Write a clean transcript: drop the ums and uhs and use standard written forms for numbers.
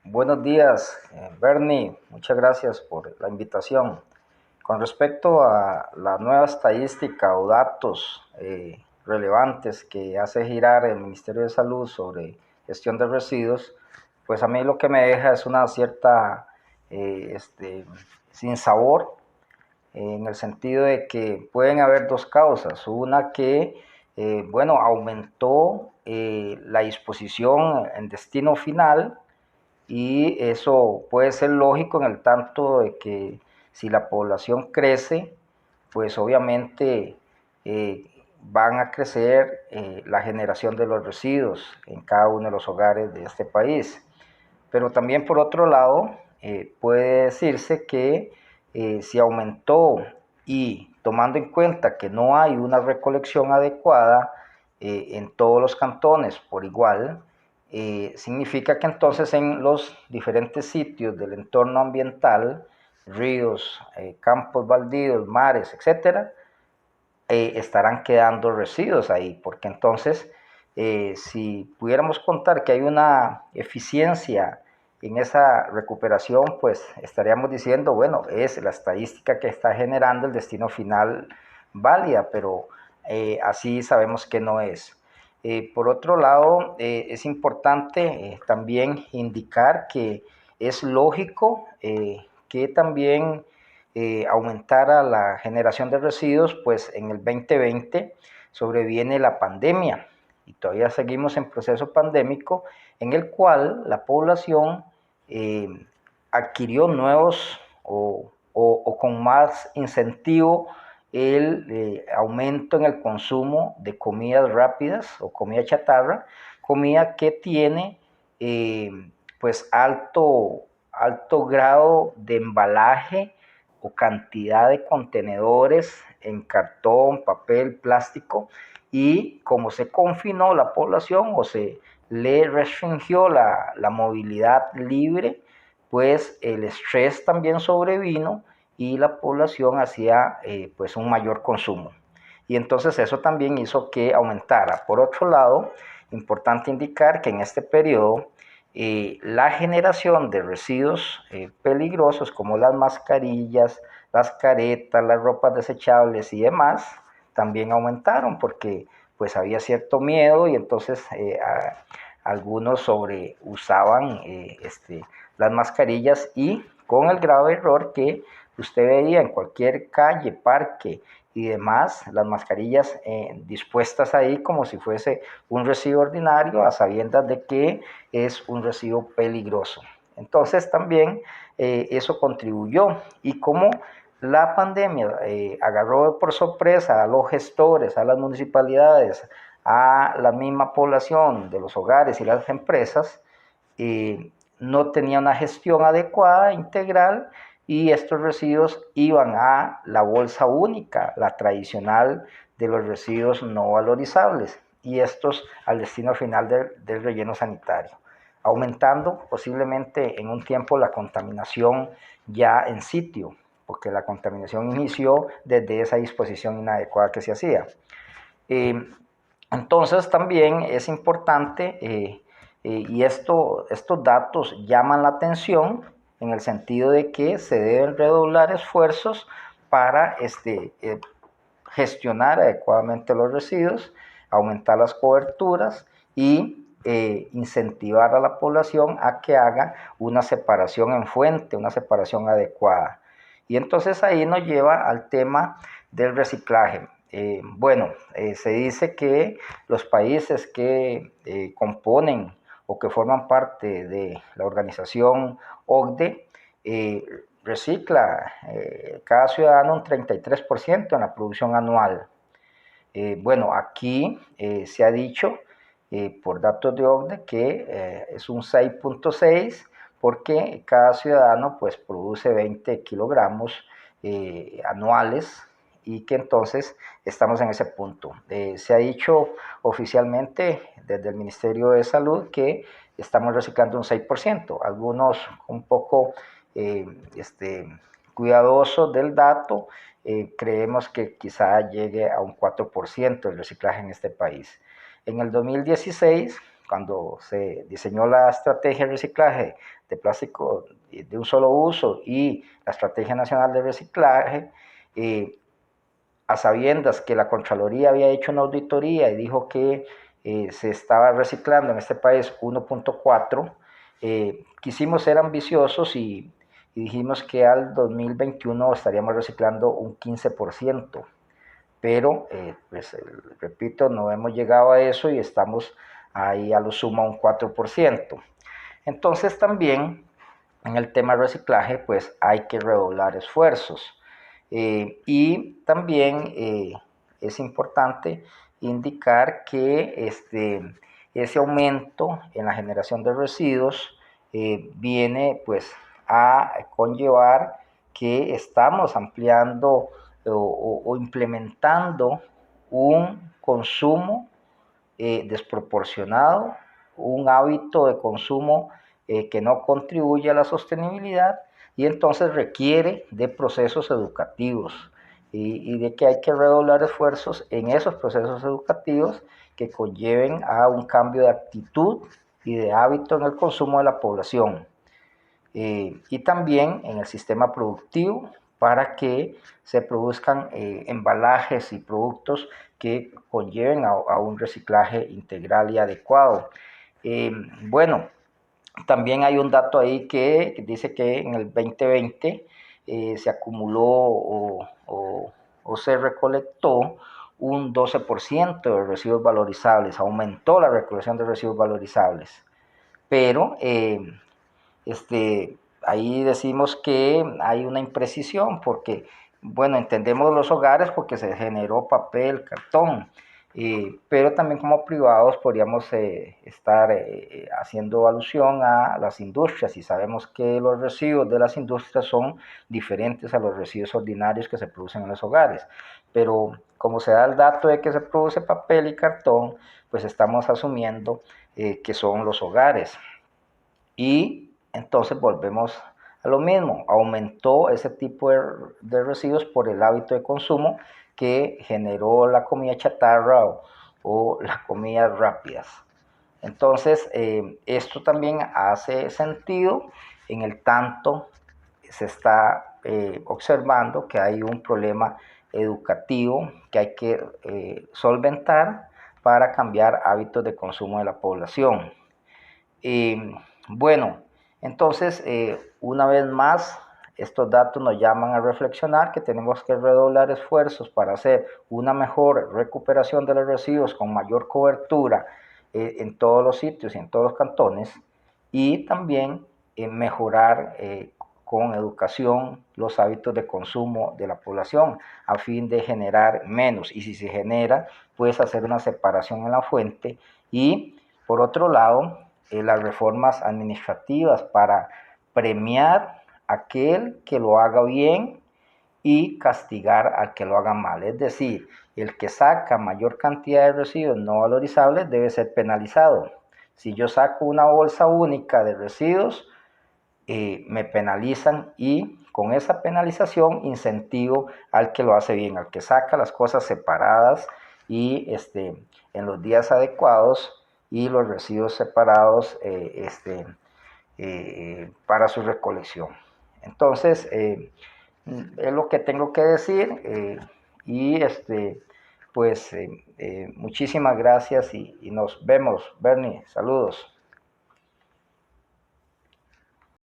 Buenos días, Bernie. Muchas gracias por la invitación. Con respecto a la nueva estadística o datos relevantes que hace girar el Ministerio de Salud sobre gestión de residuos, pues a mí lo que me deja es una cierta sin sabor, en el sentido de que pueden haber dos causas. Una que, aumentó la disposición en destino final, y eso puede ser lógico en el tanto de que si la población crece, pues obviamente eh, van a crecer la generación de los residuos en cada uno de los hogares de este país. Pero también por otro lado, puede decirse que si aumentó y tomando en cuenta que no hay una recolección adecuada en todos los cantones por igual, significa que entonces en los diferentes sitios del entorno ambiental, ríos, campos baldíos, mares, etcétera, estarán quedando residuos ahí, porque entonces si pudiéramos contar que hay una eficiencia en esa recuperación, pues estaríamos diciendo, bueno, es la estadística que está generando el destino final válida, pero así sabemos que no es. Por otro lado, es importante también indicar que es lógico que también aumentara la generación de residuos, pues en el 2020 sobreviene la pandemia y todavía seguimos en proceso pandémico en el cual la población eh, adquirió nuevos o con más incentivo el aumento en el consumo de comidas rápidas o comida chatarra, comida que tiene eh, pues alto grado de embalaje o cantidad de contenedores en cartón, papel, plástico, y como se confinó la población o se le restringió la movilidad libre, pues el estrés también sobrevino y la población hacía pues un mayor consumo. Y entonces eso también hizo que aumentara. Por otro lado, importante indicar que en este periodo la generación de residuos peligrosos como las mascarillas, las caretas, las ropas desechables y demás también aumentaron porque pues había cierto miedo y entonces algunos sobreusaban las mascarillas y con el grave error que usted veía en cualquier calle, parque y demás, las mascarillas dispuestas ahí como si fuese un residuo ordinario a sabiendas de que es un residuo peligroso. Entonces también eso contribuyó y como la pandemia agarró por sorpresa a los gestores, a las municipalidades, a la misma población de los hogares y las empresas, no tenía una gestión adecuada, integral, y estos residuos iban a la bolsa única, la tradicional de los residuos no valorizables, y estos al destino final del relleno sanitario, aumentando posiblemente en un tiempo la contaminación ya en sitio, porque la contaminación inició desde esa disposición inadecuada que se hacía. Eh, entonces también es importante, y estos datos llaman la atención en el sentido de que se deben redoblar esfuerzos para gestionar adecuadamente los residuos, aumentar las coberturas y incentivar a la población a que haga una separación en fuente, una separación adecuada. Y entonces ahí nos lleva al tema del reciclaje. Se dice que los países que componen o que forman parte de la organización OCDE recicla cada ciudadano un 33% en la producción anual. Aquí se ha dicho por datos de OCDE que es un 6.6 porque cada ciudadano pues produce 20 kilogramos anuales y que entonces estamos en ese punto. Se ha dicho oficialmente desde el Ministerio de Salud que estamos reciclando un 6%, algunos un poco eh, este, cuidadosos del dato, creemos que quizá llegue a un 4% el reciclaje en este país. En el 2016 cuando se diseñó la estrategia de reciclaje de plástico de un solo uso y la estrategia nacional de reciclaje, a sabiendas que la Contraloría había hecho una auditoría y dijo que se estaba reciclando en este país 1.4, quisimos ser ambiciosos y dijimos que al 2021 estaríamos reciclando un 15%, pero pues repito, no hemos llegado a eso y estamos ahí a lo sumo a un 4%. Entonces también en el tema reciclaje pues hay que redoblar esfuerzos. Y también es importante indicar que ese aumento en la generación de residuos viene pues a conllevar que estamos ampliando o implementando un consumo desproporcionado, un hábito de consumo que no contribuye a la sostenibilidad y entonces requiere de procesos educativos y de que hay que redoblar esfuerzos en esos procesos educativos que conlleven a un cambio de actitud y de hábito en el consumo de la población. Y también en el sistema productivo para que se produzcan embalajes y productos que conlleven a un reciclaje integral y adecuado. Bueno, también hay un dato ahí que dice que en el 2020 se acumuló o se recolectó un 12% de residuos valorizables, aumentó la recolección de residuos valorizables, pero ahí decimos que hay una imprecisión porque, bueno, entendemos los hogares porque se generó papel, cartón, pero también como privados podríamos estar haciendo alusión a las industrias y sabemos que los residuos de las industrias son diferentes a los residuos ordinarios que se producen en los hogares, pero como se da el dato de que se produce papel y cartón, pues estamos asumiendo que son los hogares. Y entonces volvemos a lo mismo, aumentó ese tipo de residuos por el hábito de consumo que generó la comida chatarra o las comidas rápidas. Entonces, esto también hace sentido en el tanto se está observando que hay un problema educativo que hay que solventar para cambiar hábitos de consumo de la población. Bueno, entonces, una vez más, estos datos nos llaman a reflexionar que tenemos que redoblar esfuerzos para hacer una mejor recuperación de los residuos con mayor cobertura en todos los sitios y en todos los cantones y también mejorar con educación los hábitos de consumo de la población a fin de generar menos y si se genera, pues hacer una separación en la fuente y por otro lado, las reformas administrativas para premiar a aquel que lo haga bien y castigar al que lo haga mal. Es decir, el que saca mayor cantidad de residuos no valorizables debe ser penalizado. Si yo saco una bolsa única de residuos, me penalizan y con esa penalización incentivo al que lo hace bien, al que saca las cosas separadas y en los días adecuados y los residuos separados para su recolección. Entonces, es lo que tengo que decir y pues muchísimas gracias y nos vemos, Bernie, saludos.